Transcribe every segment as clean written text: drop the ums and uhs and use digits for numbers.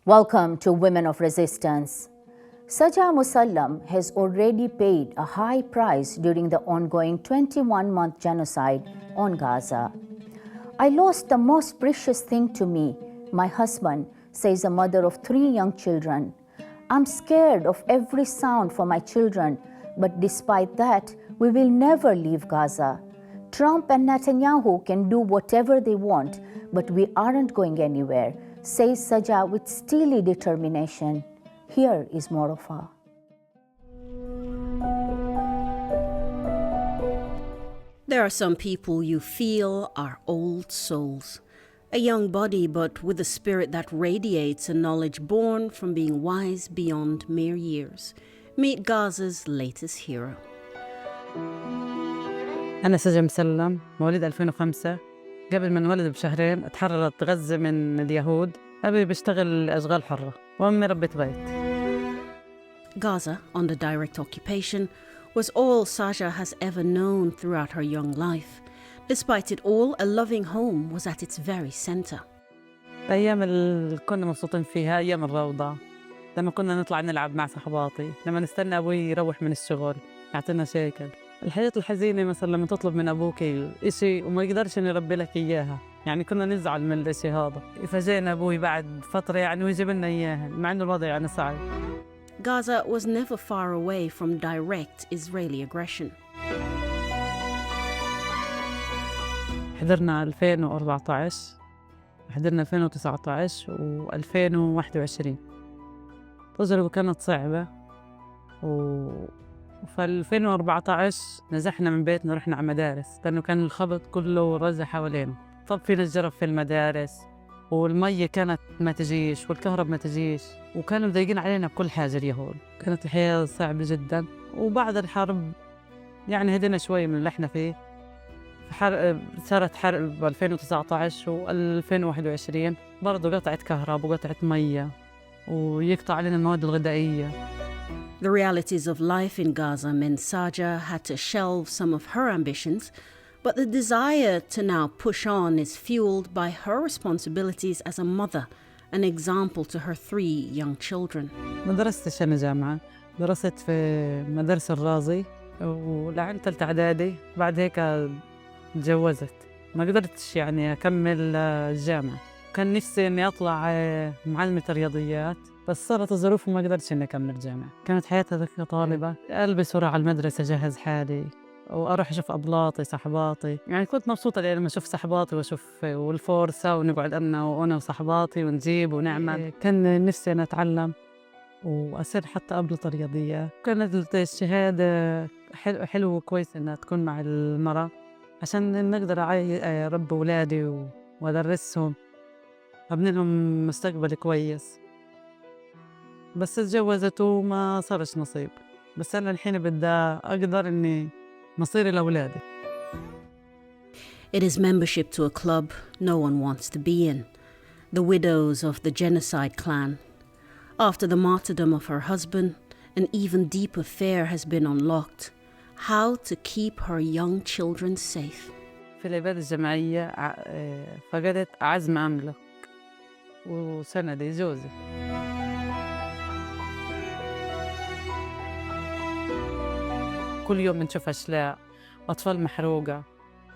Welcome to Women of Resistance. Saja Musallam has already paid a high price during the ongoing 21-month genocide on Gaza. I lost the most precious thing to me, my husband, says a mother of 3 young children. I'm scared of every sound for my children, but despite that, we will never leave Gaza. Trump and Netanyahu can do whatever they want, but we aren't going anywhere, says Saja with steely determination. Here is more of her. There are some people you feel are old souls. A young body, but with a spirit that radiates a knowledge born from being wise beyond mere years. Meet Gaza's latest hero. أنا سجا مسلم، مواليد 2005. قبل ما انولد بشهرين اتحررت غزة من اليهود. أبي بشتغل أشغال حرة وأمي ربة بيت. Gaza, under direct occupation, was all Saja has ever known throughout her young life. Despite it all, a loving home was at its very center. الأيام اللي كنا مبسوطين فيها أيام الروضة، لما كنا نطلع نلعب مع صحباتي، لما نستنى أبوي يروح من الشغل يعطينا شيكل. الحياة الحزينة مثلا لما تطلب من أبوك إشي وما يقدرش إنه يربي لك إياها، يعني كنا نزعل من الإشي هذا. فجينا أبوي بعد فترة يعني ويجيب لنا إياها مع إنه الوضع يعني صعب. Gaza was never far away from direct Israeli aggression. حضرنا 2014، حضرنا 2019 و2021. التجربة كانت صعبة في 2014 نزحنا من بيتنا ورحنا على مدارس، لأنه كان الخبط كله رزح حوالينا. طب فينا الجرف في المدارس، والمية كانت ما تجيش، والكهرب ما تجيش، وكانوا مضايقين علينا بكل حاجة اليهود. كانت الحياة صعبة جدا. وبعد الحرب يعني هدينا شوي من اللي احنا فيه. صارت حرب ب 2019 و 2021 برضه قطعت كهرب وقطعت مية ويقطع علينا المواد الغذائية. The realities of life in Gaza meant Saja had to shelve some of her ambitions, but the desire to now push on is fueled by her responsibilities as a mother, an example to her 3 young children. ما درستش أنا جامعة، درست في مدرسة الرازي ولعن ثالثة إعدادي. بعد هيك تجوزت، ما قدرتش يعني أكمل الجامعة. كان نفسي إني أطلع معلمة رياضيات، بس صارت الظروف وما قدرتش إني أكمل الجامعة. كانت حياتها كطالبة ألبس وراء على المدرسة أجهز حالي وأروح أشوف أبلاطي صحباتي. يعني كنت مبسوطة لما أشوف صحباتي وأشوف والفرصة ونقعد أنا وصحباتي ونجيب ونعمل. كان نفسي أنا أتعلم وأصير حتى أبلط رياضية. كانت الشهادة حلوة وكويس إنها تكون مع المرأة عشان نقدر أربي أولادي وأدرسهم أبني لهم مستقبل كويس. بس اتجوزت وما صارش نصيب. بس أنا الحين بدي أقدر إني مصيري لأولادي. It is membership to a club no one wants to be in. The widows of the genocide clan. After the martyrdom of her husband, an even deeper fear has been unlocked. How to keep her young children safe. في الإبادة الجماعية فقدت أعز ما أملك وسندي جوزي. كل يوم بنشوف أشلاء، أطفال محروقة،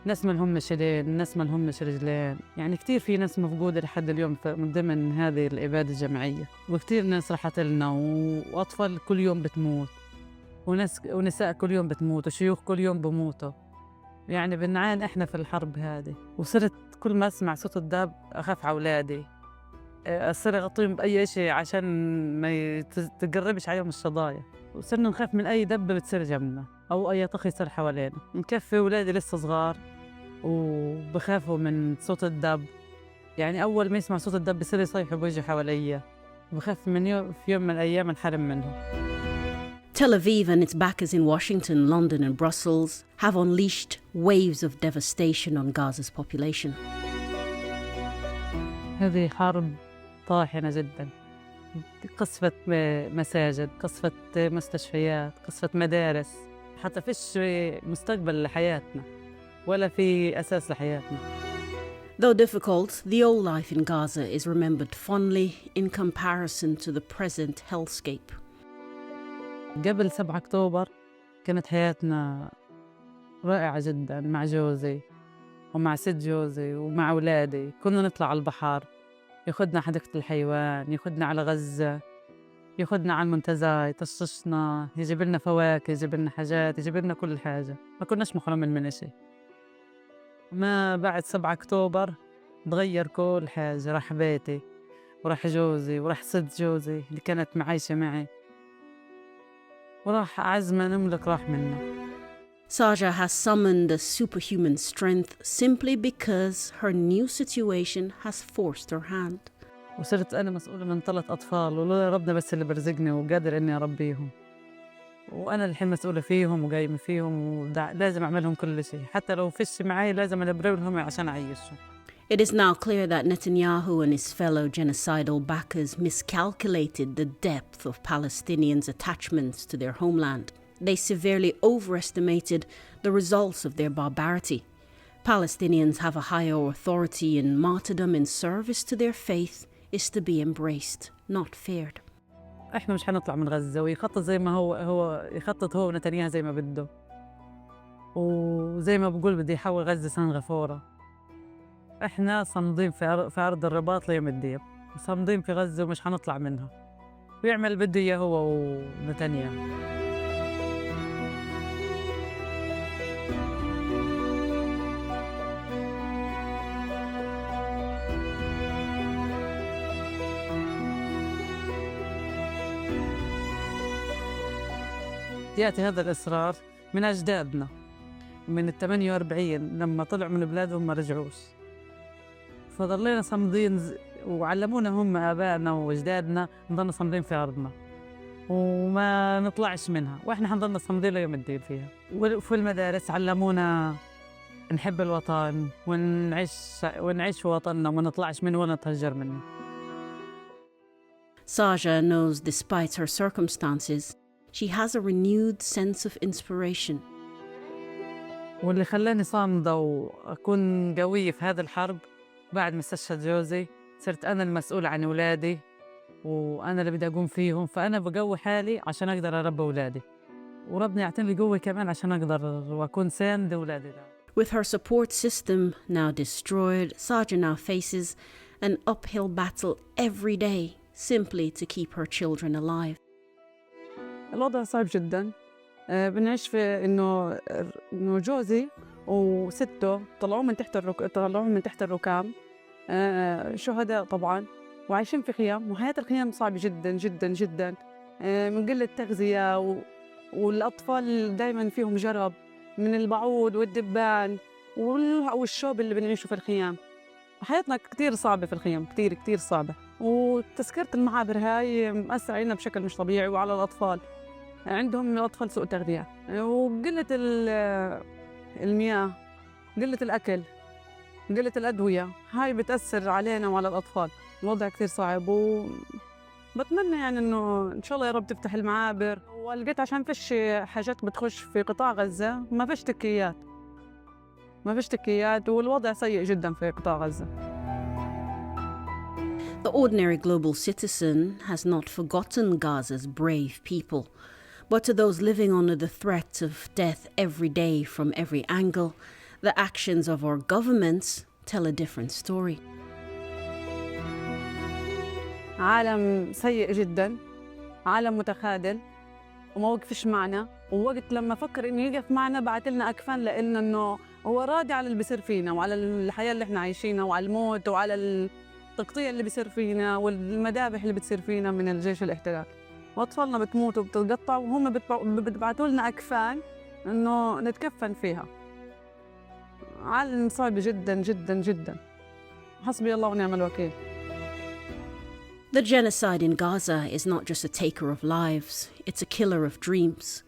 ناس ما لهمش يدين، ناس ما لهمش رجلين. يعني كتير في ناس مفقودة لحد اليوم من ضمن هذه الإبادة الجماعية، وكتير ناس راحت لنا، وأطفال كل يوم بتموت، ونساء كل يوم بتموت، وشيوخ كل يوم بموتوا. يعني بنعاني إحنا في الحرب هذه. وصرت كل ما أسمع صوت الدب أخاف على أولادي، أصير أغطيهم بأي شيء عشان ما تقربش عليهم الشظايا. وصرنا نخاف من أي دبة بتصير جنبنا أو أي طخ يصير حوالينا. مكفي أولادي لسه صغار وبخافوا من صوت الدب. يعني أول ما يسمع صوت الدب بصير يصيحوا بوجهه حواليا، وبخاف من في يوم من الأيام انحرم منهم. Tel Aviv and its backers in Washington, London and Brussels have unleashed waves of devastation on Gaza's population. هذه حرب طاحنة جدا. قصفت مساجد، قصفت مستشفيات، قصفت مدارس. حتى فيش مستقبل لحياتنا ولا في أساس لحياتنا. Though difficult, the old life in Gaza is remembered fondly in comparison to the present hellscape. قبل 7 أكتوبر كانت حياتنا رائعة جدا مع جوزي ومع ست جوزي ومع أولادي. كنا نطلع على البحر، ياخدنا حديقة الحيوان، ياخدنا على غزة، ياخدنا على المنتزه، يطششنا، يجيب لنا فواكه، يجيب لنا حاجات، يجيب لنا كل حاجة. ما كناش محرومين من شيء. ما بعد 7 أكتوبر تغير كل حاجة. راح بيتي وراح جوزي وراح ست جوزي اللي كانت معايشة معي، وراح أعز ما نملك راح منا. Saja has summoned a superhuman strength simply because her new situation has forced her hand. وصرت أنا مسؤولة من 3 أطفال، ولولا ربنا بس اللي برزقني وقادر إني أربيهم، وأنا الحين مسؤولة فيهم وقايمة فيهم، ولازم أعملهم كل شيء. حتى لو فيش معي لازم أدبر لهم عشان أعيشهم. It is now clear that Netanyahu and his fellow genocidal backers miscalculated the depth of Palestinians' attachments to their homeland. They severely overestimated the results of their barbarity. Palestinians have a higher authority, and martyrdom in service to their faith is to be embraced, not feared. إحنا مش حنطلع من غزة، ويخطط زي ما هو يخطط هو ونتنياهو زي ما بده، وزي ما بقول بدي يحول غزة سنغافورة. إحنا صامدين في أرض الرباط ليوم الدين، صامدين في غزة ومش حنطلع منها، ويعمل اللي بده إياه هو ونتنياهو. يأتي هذا الإصرار من أجدادنا من 48 لما طلعوا من بلادهم ما رجعوش، فضلينا صامدين وعلمونا هم آبائنا وأجدادنا نضلنا صامدين في أرضنا وما نطلعش منها، وإحنا حنضلنا صامدين ليوم الدين فيها. وفي المدارس علمونا نحب الوطن ونعيش في وطننا وما نطلعش منه ولا نتهجر منه. Saja knows despite her circumstances, she has a renewed sense of inspiration. واللي خلاني صامدة وأكون قوية في هذه الحرب بعد ما استشهد جوزي، صرت أنا المسؤولة عن أولادي وأنا اللي بدي أقوم فيهم، فأنا بقوي حالي عشان أقدر أربي أولادي، وربنا يعطيني قوة كمان عشان أقدر وأكون ساند أولادي. With her support system now destroyed, Saja now faces an uphill battle every day simply to keep her children alive. الوضع صعب جدا. بنعيش في إنه جوزي وسته طلعوا من تحت الركام، شهداء طبعا، وعايشين في خيام، وحياة الخيام صعبة جدا جدا جدا، من قلة تغذية، والأطفال دايما فيهم جرب من البعوض والدبان والشوب اللي بنعيشه في الخيام. حياتنا كتير صعبة في الخيام، كتير كتير صعبة، وتسكيرة المعابر هاي مأثر علينا بشكل مش طبيعي، وعلى الأطفال عندهم أطفال سوء تغذية، وقلة المياه، قلة الأكل، قلة الأدوية، هاي بتأثر علينا وعلى الأطفال. الوضع كتير صعب، وبتمنى يعني إنه إن شاء الله يا رب تفتح المعابر. ولقيت عشان فيش حاجات بتخش في قطاع غزة، ما فيش تكيات، والوضع سيء جدا في قطاع غزة. The ordinary global citizen has not forgotten Gaza's brave people, but to those living under the threat of death every day from every angle, the actions of our governments tell a different story. عالم سيء جدا، عالم متخاذل وما وقفش معنا، ووقت لما فكر إنه يقف معنا بعت لنا أكفان، لأنه هو راضي على اللي بيصير فينا وعلى الحياة اللي احنا عايشينها وعلى الموت وعلى التقطيع اللي بيصير فينا والمذابح اللي بتصير فينا من الجيش الاحتلال، وأطفالنا بتموت وبتتقطع، وهم بتبعتوا لنا أكفان إنه نتكفن فيها. عالم صعب جدا جدا جدا. حسبي الله ونعم الوكيل. The genocide in Gaza is not just a taker of lives, it's a killer of dreams.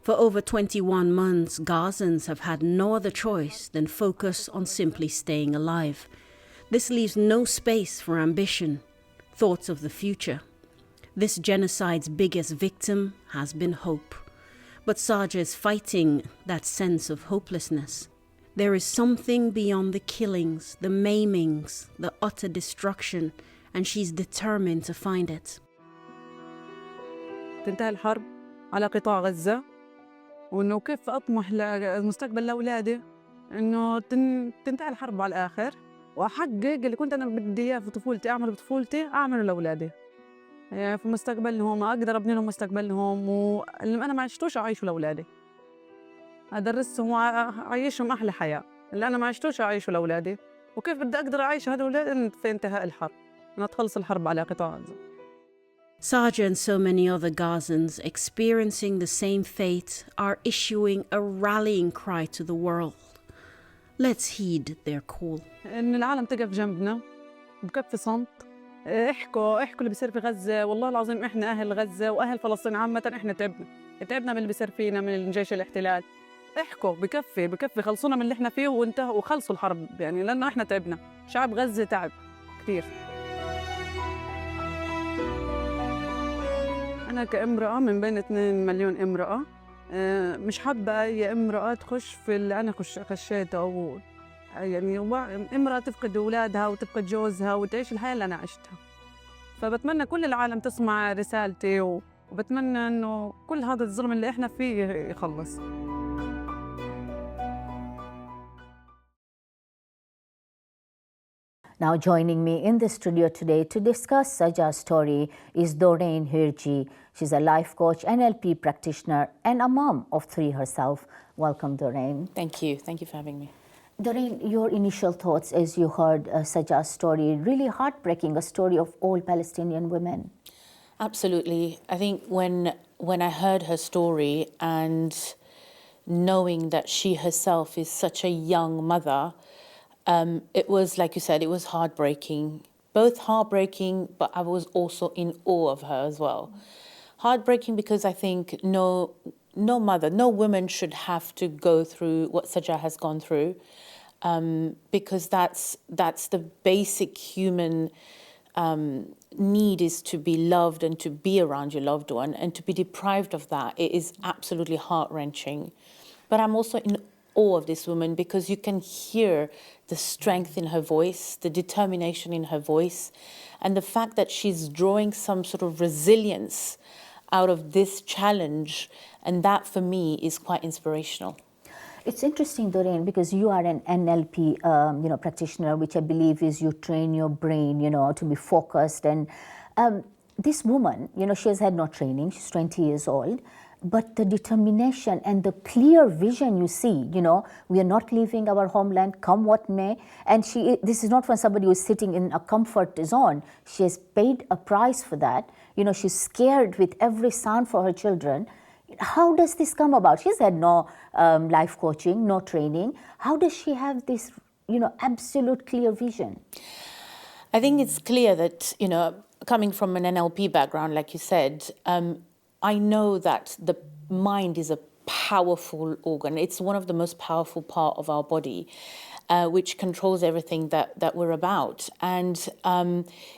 For over 21 months, Gazans have had no other choice than focus on simply staying alive. This leaves no space for ambition, thoughts of the future. This genocide's biggest victim has been hope. But Saja is fighting that sense of hopelessness. There is something beyond the killings, the maimings, the utter destruction, and she's determined to find it. تنتهي الحرب على قطاع غزة، وإنه كيف أطمح للمستقبل لأولادي، إنه تنتهي الحرب على الآخر، وأحقق اللي كنت أنا بدي إياه في طفولتي أعمله بطفولتي أعمله لأولادي. يعني في مستقبلهم أقدر أبني لهم مستقبلهم، واللي أنا ما عشتوش أعيشه لأولادي. أدرسهم وأعيشهم أحلى حياة، اللي أنا ما عشتوش أعيشه لأولادي، وكيف بدي أقدر أعيش هذا الأولاد في انتهاء الحرب، إنها تخلص الحرب على قطاع غزة. Saja and so many other Gazans experiencing the same fate are issuing a rallying cry to the world. Let's heed their call. إن العالم تقف جنبنا بكف صمت، احكوا اللي بيصير في غزة، والله العظيم إحنا أهل غزة وأهل فلسطين عامة إحنا تعبنا من اللي بيصير فينا من جيش الاحتلال. احكوا بكفي خلصونا من اللي إحنا فيه وانتهوا وخلصوا الحرب، يعني لأنه إحنا تعبنا، شعب غزة تعب كتير. أنا كامرأة من بين 2 مليون امرأة مش حابة أي امرأة تخش في اللي أنا خشيته، أو يعني امرأة تفقد أولادها وتفقد جوزها وتعيش الحياة اللي أنا عشتها. فبتمنى كل العالم تسمع رسالتي، وبتمنى إنه كل هذا الظلم اللي إحنا فيه يخلص. Now joining me in the studio today to discuss Saja's story is Doureine Hiridjee. She's a life coach, NLP practitioner, and a mom of 3 herself. Welcome, Doureine. Thank you. Thank you for having me. Doureine, your initial thoughts as you heard Saja's story, really heartbreaking, a story of all Palestinian women. Absolutely. I think when I heard her story and knowing that she herself is such a young mother, it was, like you said, it was heartbreaking. Both heartbreaking, but I was also in awe of her as well. Heartbreaking because I think no mother, no woman should have to go through what Saja has gone through, because that's the basic human need, is to be loved and to be around your loved one, and to be deprived of that, it is absolutely heart-wrenching. But I'm also in awe of this woman because you can hear the strength in her voice, the determination in her voice, and the fact that she's drawing some sort of resilience out of this challenge, and that for me is quite inspirational. It's interesting, Doureine, because you are an NLP practitioner, which I believe is you train your brain, to be focused. And this woman, she has had no training. She's 20 years old. But the determination and the clear vision you see, we are not leaving our homeland, come what may. And this is not from somebody who's sitting in a comfort zone. She has paid a price for that. She's scared with every sound for her children. How does this come about? She's had no life coaching, no training. How does she have this, absolute clear vision? I think it's clear that, coming from an NLP background, like you said, I know that the mind is a powerful organ. It's one of the most powerful part of our body, which controls everything that we're about. And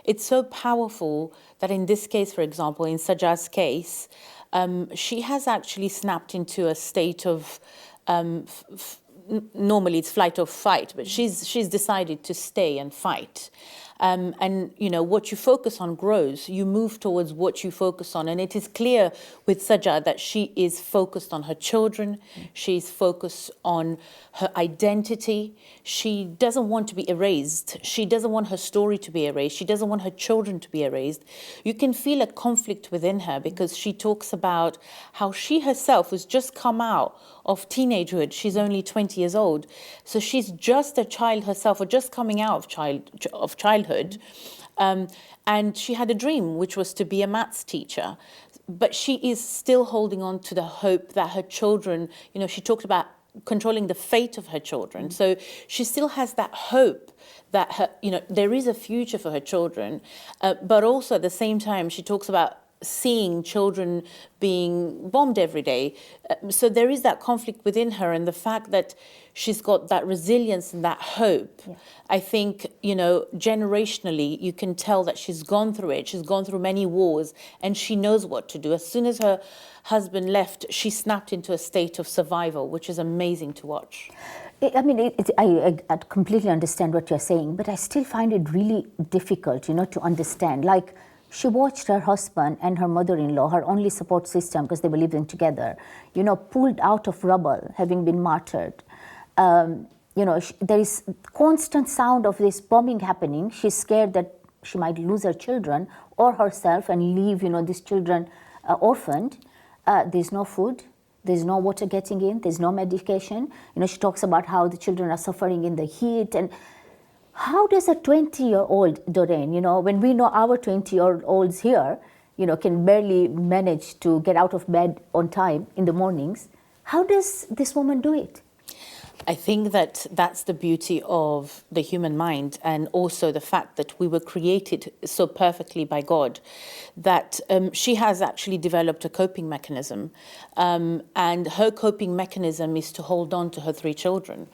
it's so powerful that in this case, for example, in Saja's case, she has actually snapped into a state of, normally it's flight or fight, but she's decided to stay and fight. And, what you focus on grows. You move towards what you focus on. And it is clear with Saja that she is focused on her children. She's focused on her identity. She doesn't want to be erased. She doesn't want her story to be erased. She doesn't want her children to be erased. You can feel a conflict within her because she talks about how she herself has just come out of teenagehood. She's only 20 years old. So she's just a child herself, or just coming out of childhood. And she had a dream, which was to be a maths teacher. But she is still holding on to the hope that her children, she talked about controlling the fate of her children. So she still has that hope that there is a future for her children. But also at the same time, she talks about seeing children being bombed every day. So there is that conflict within her, and the fact that she's got that resilience and that hope. Yeah. I think, generationally, you can tell that she's gone through it. She's gone through many wars, and she knows what to do. As soon as her husband left, she snapped into a state of survival, which is amazing to watch. I mean, I completely understand what you're saying, but I still find it really difficult, to understand. Like, she watched her husband and her mother-in-law, her only support system, because they were living together, pulled out of rubble, having been martyred. There is constant sound of this bombing happening. She's scared that she might lose her children or herself and leave, these children orphaned. There's no food. There's no water getting in. There's no medication. She talks about how the children are suffering in the heat. And how does a 20-year-old, Doureine, when we know our 20-year-olds here, can barely manage to get out of bed on time in the mornings, how does this woman do it? I think that that's the beauty of the human mind, and also the fact that we were created so perfectly by God, that she has actually developed a coping mechanism. And her coping mechanism is to hold on to her 3 children,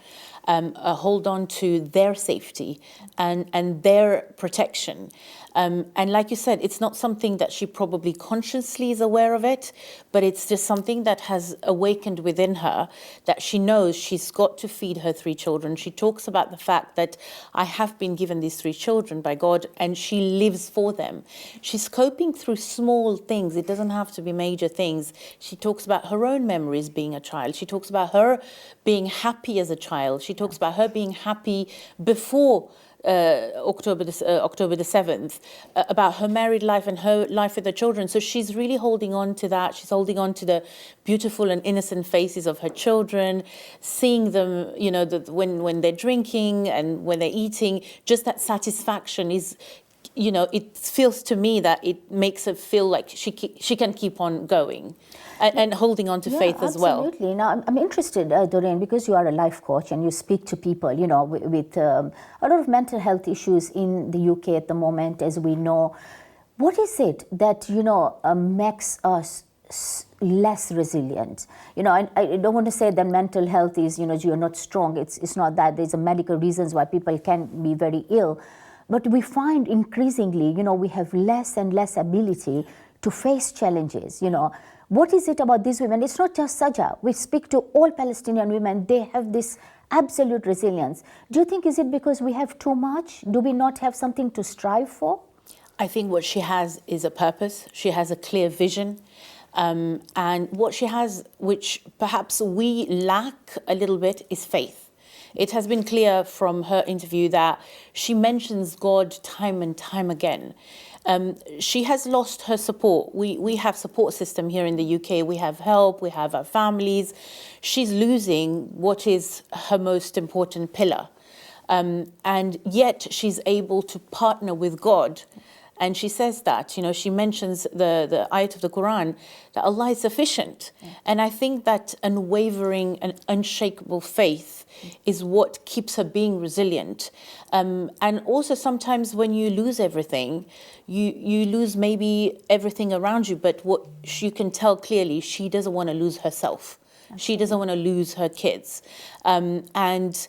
hold on to their safety and their protection. And like you said, it's not something that she probably consciously is aware of it, but it's just something that has awakened within her, that she knows she's got to feed her 3 children. She talks about the fact that I have been given these 3 children by God, and she lives for them. She's coping through small things. It doesn't have to be major things. She talks about her own memories being a child. She talks about her being happy as a child. She talks about her being happy before October the 7th, about her married life and her life with her children. So she's really holding on to that. She's holding on to the beautiful and innocent faces of her children, seeing them, when they're drinking and when they're eating. Just that satisfaction is, it feels to me that it makes her feel like she can keep on going. And holding on to faith as well. Absolutely. Now, I'm interested, Doureine, because you are a life coach and you speak to people, with a lot of mental health issues in the UK at the moment, as we know. What is it that, makes us less resilient? I don't want to say that mental health is, you're not strong. It's not that. There's a medical reasons why people can be very ill. But we find increasingly, we have less and less ability to face challenges, What is it about these women? It's not just Saja. We speak to all Palestinian women. They have this absolute resilience. Do you think, is it because we have too much? Do we not have something to strive for? I think what she has is a purpose. She has a clear vision. And what she has, which perhaps we lack a little bit, is faith. It has been clear from her interview that she mentions God time and time again. She has lost her support. We have support system here in the UK. We have help. We have our families. She's losing what is her most important pillar. And yet she's able to partner with God. And she says that, she mentions the ayat of the Quran, that Allah is sufficient. Yeah. And I think that unwavering and unshakable faith is what keeps her being resilient. And also sometimes when you lose everything, you lose maybe everything around you, but what you can tell clearly, she doesn't want to lose herself. Okay. She doesn't want to lose her kids. And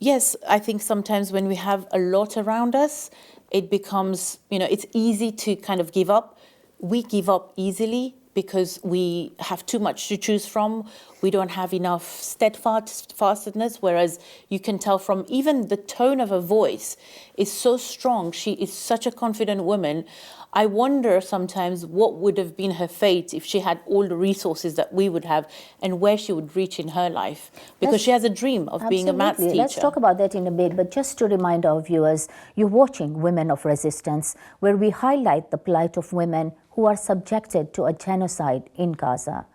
yes, I think sometimes when we have a lot around us, it becomes, it's easy to kind of give up. We give up easily because we have too much to choose from. We don't have enough steadfastness, whereas you can tell from even the tone of her voice is so strong. She is such a confident woman. I wonder sometimes what would have been her fate if she had all the resources that we would have and where she would reach in her life. Because she has a dream of being a maths teacher. Let's talk about that in a bit. But just to remind our viewers, you're watching Women of Resistance, where we highlight the plight of women who are subjected to a genocide in Gaza.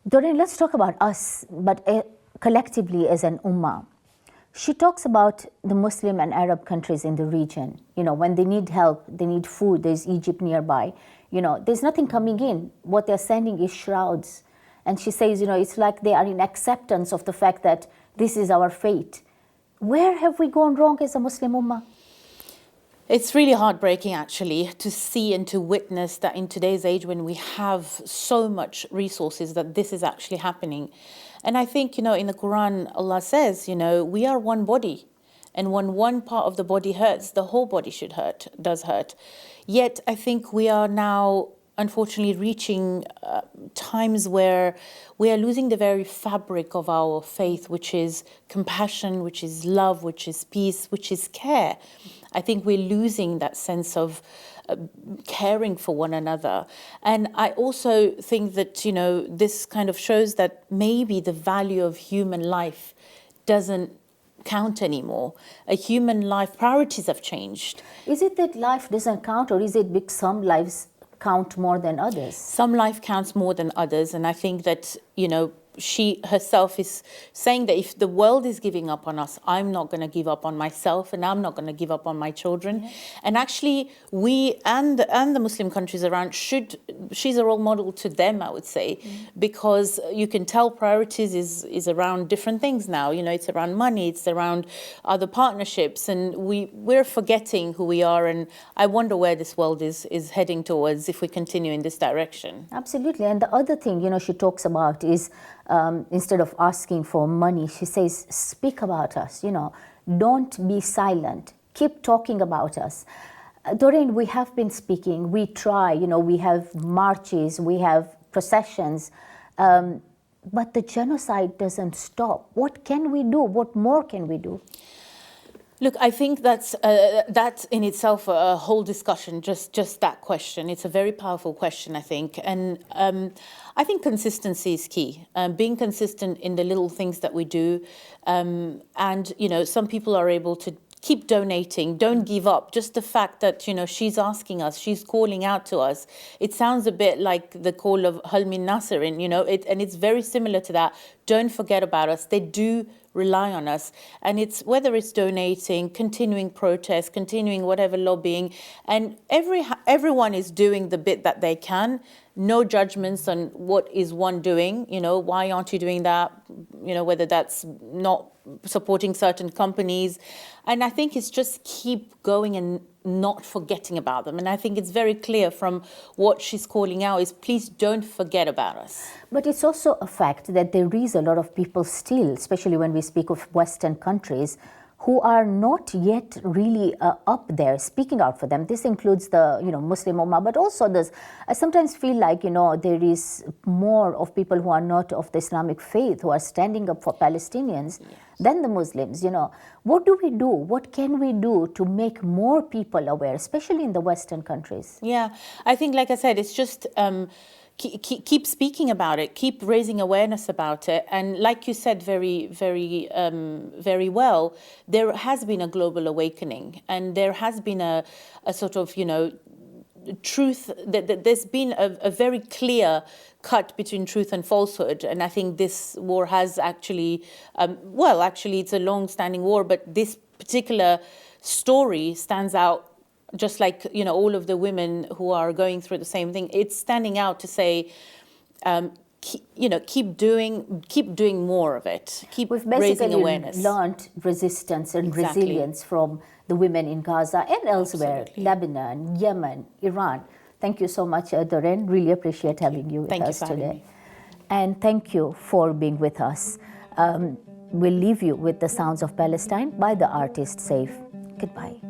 Doureine, let's talk about us, but collectively as an ummah. She talks about the Muslim and Arab countries in the region. When they need help, they need food, there's Egypt nearby. There's nothing coming in. What they're sending is shrouds. And she says, it's like they are in acceptance of the fact that this is our fate. Where have we gone wrong as a Muslim ummah? It's really heartbreaking, actually, to see and to witness that in today's age, when we have so much resources, that this is actually happening. And I think, in the Quran, Allah says, we are one body. And when one part of the body hurts, the whole body does hurt. Yet, I think we are now, unfortunately, reaching times where we are losing the very fabric of our faith, which is compassion, which is love, which is peace, which is care. I think we're losing that sense of caring for one another. And I also think that, this kind of shows that maybe the value of human life doesn't count anymore. A human life, priorities have changed. Is it that life doesn't count, or is it because some lives count more than others? Some life counts more than others. And I think that, she herself is saying that if the world is giving up on us, I'm not going to give up on myself, and I'm not going to give up on my children. Yeah. And actually, we and the Muslim countries around she's a role model to them, I would say, because you can tell priorities is around different things now. It's around money, it's around other partnerships, and we're forgetting who we are. And I wonder where this world is heading towards if we continue in this direction. Absolutely. And the other thing, she talks about is instead of asking for money, she says, speak about us, don't be silent, keep talking about us. Doureine, we have been speaking, we try, we have marches, we have processions, but the genocide doesn't stop. What can we do? What more can we do? Look, I think that's in itself a whole discussion, just that question. It's a very powerful question, I think. And I think consistency is key. Being consistent in the little things that we do. And, some people are able to keep donating, don't give up. Just the fact that, she's asking us, she's calling out to us. It sounds a bit like the call of Hal min Nasirin, and it's very similar to that. Don't forget about us. They do rely on us. And it's whether it's donating, continuing protests, continuing whatever lobbying, and everyone is doing the bit that they can. No judgments on what is one doing, why aren't you doing that, whether that's not supporting certain companies. And I think it's just keep going and not forgetting about them. And I think it's very clear from what she's calling out is please don't forget about us. But it's also a fact that there is a lot of people still, especially when we speak of Western countries, who are not yet really up there speaking out for them. This includes the Muslim Ummah, but also I sometimes feel like there is more of people who are not of the Islamic faith who are standing up for Palestinians than the Muslims. What do we do? What can we do to make more people aware, especially in the Western countries? Yeah, I think, like I said, it's just keep speaking about it, keep raising awareness about it. And like you said very, very, very well, there has been a global awakening, and there has been a sort of, truth, that there's been a very clear cut between truth and falsehood. And I think this war has actually, actually it's a long-standing war, but this particular story stands out. Just like, all of the women who are going through the same thing, it's standing out to say, keep doing more of it. Keep raising awareness. We've learned resistance and resilience from the women in Gaza and elsewhere, Absolutely. Lebanon, Yemen, Iran. Thank you so much, Doureine. Really appreciate having you with us today. And thank you for being with us. We'll leave you with the sounds of Palestine by the artist Saif. Goodbye.